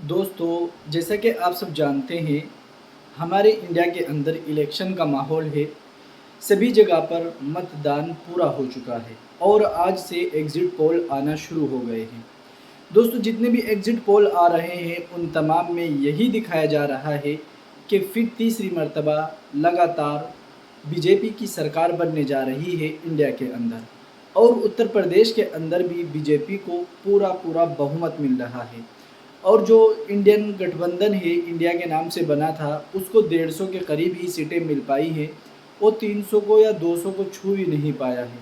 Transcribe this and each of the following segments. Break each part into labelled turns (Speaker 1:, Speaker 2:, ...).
Speaker 1: दोस्तों, जैसा कि आप सब जानते हैं, हमारे इंडिया के अंदर इलेक्शन का माहौल है। सभी जगह पर मतदान पूरा हो चुका है और आज से एग्ज़िट पोल आना शुरू हो गए हैं। दोस्तों, जितने भी एग्ज़िट पोल आ रहे हैं, उन तमाम में यही दिखाया जा रहा है कि फिर तीसरी मर्तबा लगातार बीजेपी की सरकार बनने जा रही है इंडिया के अंदर, और उत्तर प्रदेश के अंदर भी बीजेपी को पूरा बहुमत मिल रहा है। और जो इंडियन गठबंधन है इंडिया के नाम से बना था, उसको 150 के करीब ही सीटें मिल पाई हैं। वो 300 को या 200 को छू ही नहीं पाया है।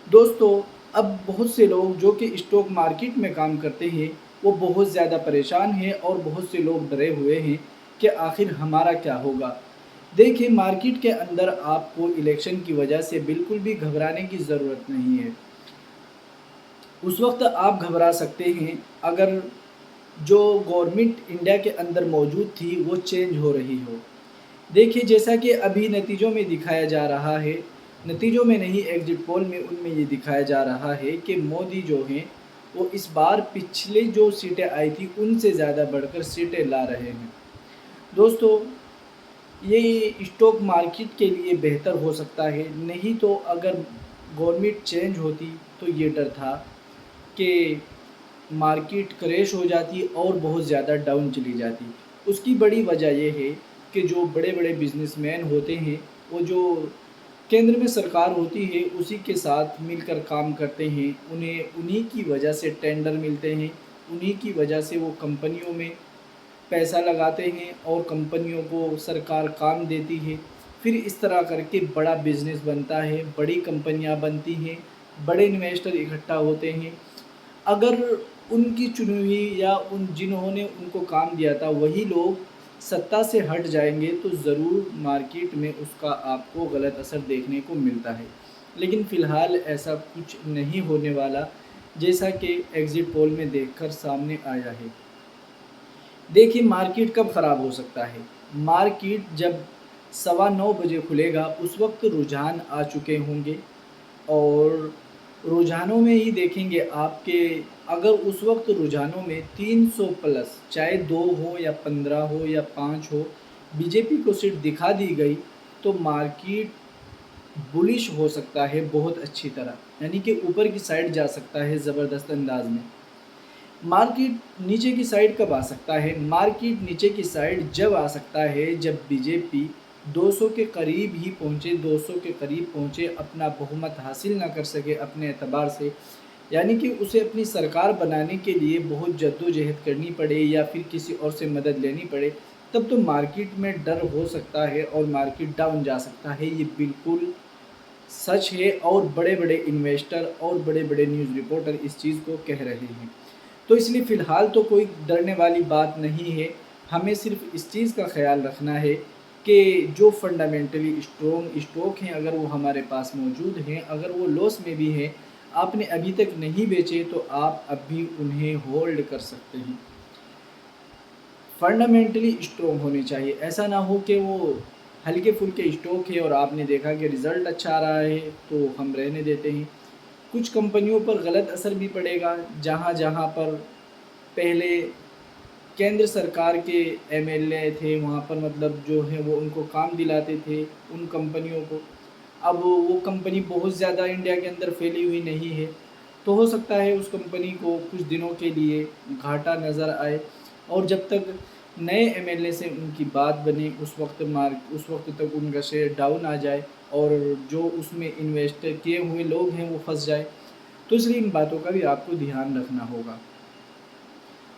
Speaker 1: दोस्तों, अब बहुत से लोग जो कि स्टॉक मार्केट में काम करते हैं, वो बहुत ज़्यादा परेशान हैं और बहुत से लोग डरे हुए हैं कि आखिर हमारा क्या होगा। देखिए, मार्केट के अंदर आपको इलेक्शन की वजह से बिल्कुल भी घबराने की ज़रूरत नहीं है। उस वक्त आप घबरा सकते हैं अगर जो गवर्नमेंट इंडिया के अंदर मौजूद थी वो चेंज हो रही हो। देखिए, जैसा कि अभी नतीजों में दिखाया जा रहा है, नतीजों में नहीं, एग्जिट पोल में उनमें ये दिखाया जा रहा है कि मोदी जो हैं वो इस बार पिछले जो सीटें आई थी उनसे ज़्यादा बढ़कर सीटें ला रहे हैं। दोस्तों, ये स्टॉक मार्केट के लिए बेहतर हो सकता है, नहीं तो अगर गवर्नमेंट चेंज होती तो ये डर था कि मार्केट क्रैश हो जाती और बहुत ज़्यादा डाउन चली जाती। उसकी बड़ी वजह ये है कि जो बड़े बड़े बिजनेसमैन होते हैं, वो जो केंद्र में सरकार होती है उसी के साथ मिलकर काम करते हैं, उन्हें उन्हीं की वजह से टेंडर मिलते हैं, उन्हीं की वजह से वो कंपनियों में पैसा लगाते हैं और कंपनियों को सरकार काम देती है। फिर इस तरह करके बड़ा बिजनेस बनता है, बड़ी कंपनियां बनती हैं, बड़े इन्वेस्टर इकट्ठा होते हैं। अगर उनकी चुनी हुई या उन जिन्होंने उनको काम दिया था वही लोग सत्ता से हट जाएंगे तो ज़रूर मार्केट में उसका आपको गलत असर देखने को मिलता है। लेकिन फ़िलहाल ऐसा कुछ नहीं होने वाला, जैसा कि एग्ज़िट पोल में देखकर सामने आया है। देखिए, मार्केट कब ख़राब हो सकता है? मार्केट जब 9:15 बजे खुलेगा, उस वक्त रुझान आ चुके होंगे और रुझानों में ही देखेंगे आपके, अगर उस वक्त रुझानों में 300 प्लस, चाहे 2 हो या 15 हो या 5 हो, बीजेपी को सीट दिखा दी गई तो मार्केट बुलिश हो सकता है बहुत अच्छी तरह, यानी कि ऊपर की साइड जा सकता है ज़बरदस्त अंदाज में। मार्केट नीचे की साइड कब आ सकता है? मार्केट नीचे की साइड जब आ सकता है जब बीजेपी 200 के करीब ही पहुँचे, 200 के करीब पहुँचे, अपना बहुमत हासिल ना कर सके अपने एतबार से, यानी कि उसे अपनी सरकार बनाने के लिए बहुत जद्दोजहद करनी पड़े या फिर किसी और से मदद लेनी पड़े, तब तो मार्केट में डर हो सकता है और मार्केट डाउन जा सकता है। ये बिल्कुल सच है और बड़े बड़े इन्वेस्टर और बड़े बड़े न्यूज़ रिपोर्टर इस चीज़ को कह रहे हैं। तो इसलिए फ़िलहाल तो कोई डरने वाली बात नहीं है। हमें सिर्फ़ इस चीज़ का ख़्याल रखना है कि जो फंडामेंटली स्ट्रॉन्ग स्टॉक हैं अगर वो हमारे पास मौजूद हैं, अगर वो लॉस में भी हैं, आपने अभी तक नहीं बेचे तो आप अभी उन्हें होल्ड कर सकते हैं। फंडामेंटली स्ट्रॉन्ग होने चाहिए, ऐसा ना हो कि वो हल्के-फुल्के स्टॉक है और आपने देखा कि रिज़ल्ट अच्छा आ रहा है तो हम रहने देते हैं। कुछ कंपनियों पर गलत असर भी पड़ेगा, जहाँ पर पहले केंद्र सरकार के एमएलए थे, वहाँ पर मतलब जो है वो उनको काम दिलाते थे उन कंपनियों को। अब वो कंपनी बहुत ज़्यादा इंडिया के अंदर फैली हुई नहीं है, तो हो सकता है उस कंपनी को कुछ दिनों के लिए घाटा नज़र आए, और जब तक नए एमएलए से उनकी बात बने उस वक्त तक उनका शेयर डाउन आ जाए और जो उसमें इन्वेस्ट किए हुए लोग हैं वो फंस जाए। तो इसलिए इन बातों का भी आपको ध्यान रखना होगा।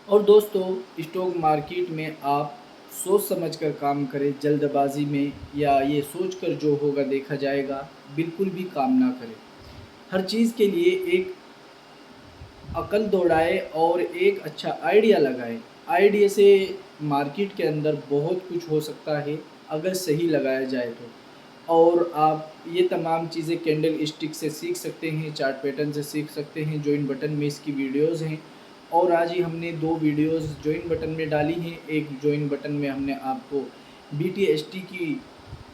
Speaker 1: और दोस्तों, स्टॉक मार्केट में आप सोच समझ कर काम करें, जल्दबाजी में या ये सोच कर जो होगा देखा जाएगा, बिल्कुल भी काम ना करें। हर चीज़ के लिए एक अकल दौड़ाए और एक अच्छा आइडिया लगाए। आइडिया से मार्केट के अंदर बहुत कुछ हो सकता है अगर सही लगाया जाए तो। और आप ये तमाम चीज़ें कैंडल स्टिक से सीख सकते हैं, चार्ट पैटर्न से सीख सकते हैं। जॉइन बटन में इसकी वीडियोस हैं और आज ही हमने 2 वीडियोस जॉइन बटन में डाली हैं। एक जॉइन बटन में हमने आपको BTST की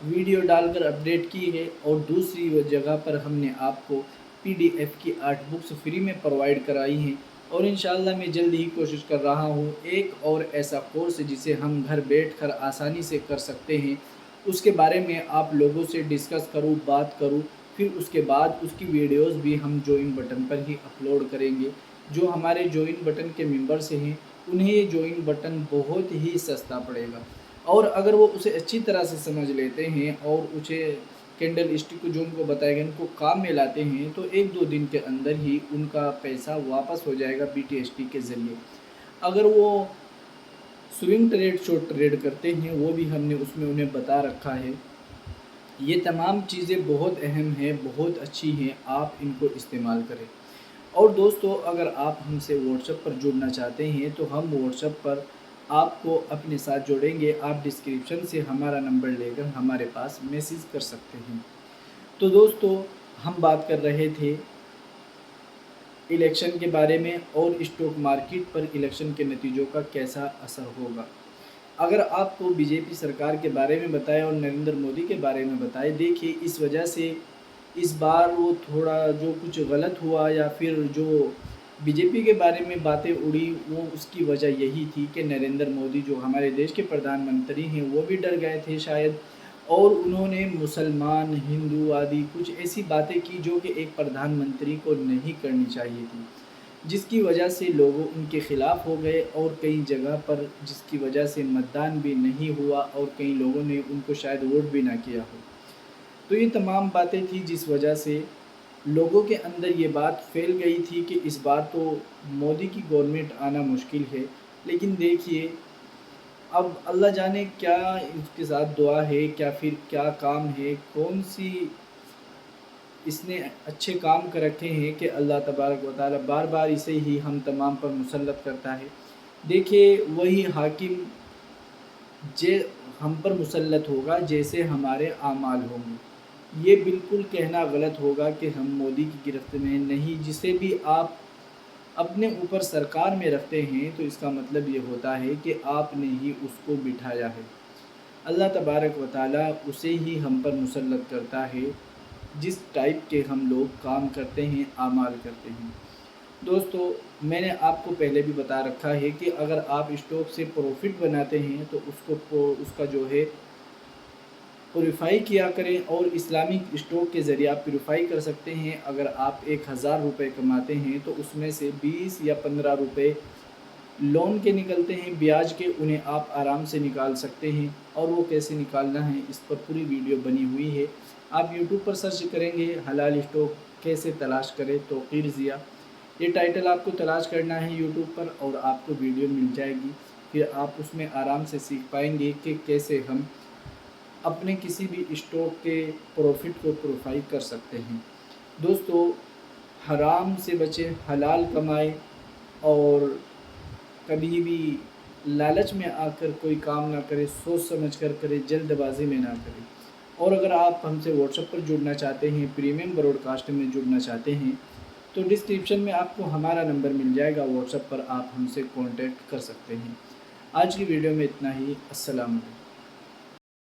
Speaker 1: वीडियो डालकर अपडेट की है और दूसरी जगह पर हमने आपको PDF की 8 बुक्स फ्री में प्रोवाइड कराई हैं। اور انشاءاللہ میں جلد ہی کوشش کر رہا ہوں ایک اور ایسا کورس جسے ہم گھر بیٹھ کر آسانی سے کر سکتے ہیں، اس کے بارے میں آپ لوگوں سے ڈسکس کروں، بات کروں، پھر اس کے بعد اس کی ویڈیوز بھی ہم جوائن بٹن پر ہی اپلوڈ کریں گے۔ جو ہمارے جوائن بٹن کے ممبرس ہیں انہیں یہ جوائن بٹن بہت ہی سستا پڑے گا، اور اگر وہ اسے اچھی طرح سے سمجھ لیتے ہیں اور اسے کینڈل اسٹک جو ان کو بتائے گا ان کو کام میں لاتے ہیں تو 1-2 دن کے اندر ہی ان کا پیسہ واپس ہو جائے گا BTST کے ذریعے۔ اگر وہ سوئنگ ٹریڈ شارٹ ٹریڈ کرتے ہیں وہ بھی ہم نے اس میں انہیں بتا رکھا ہے۔ یہ تمام چیزیں بہت اہم ہیں، بہت اچھی ہیں، آپ ان کو استعمال کریں۔ اور دوستو اگر آپ ہم سے واٹس ایپ پر جڑنا چاہتے ہیں تو ہم واٹس ایپ پر آپ کو اپنے ساتھ جوڑیں گے، آپ ڈسکرپشن سے ہمارا نمبر لے کر ہمارے پاس میسیج کر سکتے ہیں۔ تو دوستو ہم بات کر رہے تھے الیکشن کے بارے میں اور اسٹاک مارکیٹ پر الیکشن کے نتیجوں کا کیسا اثر ہوگا۔ اگر آپ کو BJP سرکار کے بارے میں بتائے اور نریندر مودی کے بارے میں بتائے، دیکھیے اس وجہ سے اس بار وہ تھوڑا جو کچھ غلط ہوا یا پھر جو BJP کے بارے میں باتیں اڑی وہ اس کی وجہ یہی تھی کہ نریندر مودی جو ہمارے دیش کے پردھان منتری ہیں وہ بھی ڈر گئے تھے شاید، اور انہوں نے مسلمان ہندو آدی کچھ ایسی باتیں کی جو کہ ایک پردھان منتری کو نہیں کرنی چاہیے تھی، جس کی وجہ سے لوگ ان کے خلاف ہو گئے اور کئی جگہ پر جس کی وجہ سے متدان بھی نہیں ہوا اور کئی لوگوں نے ان کو شاید ووٹ بھی نہ کیا ہو۔ تو یہ تمام باتیں تھیں جس وجہ سے لوگوں کے اندر یہ بات پھیل گئی تھی کہ اس بار تو مودی کی گورنمنٹ آنا مشکل ہے۔ لیکن دیکھیے اب اللہ جانے کیا اس کے ساتھ دعا ہے، کیا پھر کیا کام ہے، کون سی اس نے اچھے کام کر رکھے ہیں کہ اللہ تبارک و تعالی بار بار اسے ہی ہم تمام پر مسلط کرتا ہے۔ دیکھیے وہی حاکم ہم پر مسلط ہوگا جیسے ہمارے اعمال ہوں گے۔ یہ بالکل کہنا غلط ہوگا کہ ہم مودی کی گرفت میں نہیں، جسے بھی آپ اپنے اوپر سرکار میں رکھتے ہیں تو اس کا مطلب یہ ہوتا ہے کہ آپ نے ہی اس کو بٹھایا ہے۔ اللہ تبارک و تعالی اسے ہی ہم پر مسلط کرتا ہے جس ٹائپ کے ہم لوگ کام کرتے ہیں، اعمال کرتے ہیں۔ دوستو میں نے آپ کو پہلے بھی بتا رکھا ہے کہ اگر آپ اسٹاک سے پروفٹ بناتے ہیں تو اس کا جو ہے پیوریفائی کیا کریں، اور اسلامک اسٹاک کے ذریعے آپ پیوریفائی کر سکتے ہیں۔ اگر آپ 1000 روپے کماتے ہیں تو اس میں سے 20 یا 15 روپے لون کے نکلتے ہیں، بیاج کے، انہیں آپ آرام سے نکال سکتے ہیں۔ اور وہ کیسے نکالنا ہے اس پر پوری ویڈیو بنی ہوئی ہے، آپ یوٹیوب پر سرچ کریں گے حلال اسٹاک کیسے تلاش کرے توقیر ضیاء، یہ ٹائٹل آپ کو تلاش کرنا ہے یوٹیوب پر اور آپ کو ویڈیو مل جائے گی۔ پھر آپ اس میں آرام سے سیکھ پائیں گے کہ کیسے ہم اپنے کسی بھی اسٹاک کے پروفٹ کو پیوریفائی کر سکتے ہیں۔ دوستو حرام سے بچیں، حلال کمائیں، اور کبھی بھی لالچ میں آ کر کوئی کام نہ کرے، سوچ سمجھ کر کرے، جلد بازی میں نہ کرے۔ اور اگر آپ ہم سے واٹس ایپ پر جڑنا چاہتے ہیں، پریمیم براڈ کاسٹ میں جڑنا چاہتے ہیں تو ڈسکرپشن میں آپ کو ہمارا نمبر مل جائے گا، واٹس ایپ پر آپ ہم سے کانٹیکٹ کر سکتے ہیں۔ آج کی ویڈیو میں اتنا ہی، السلام علیکم۔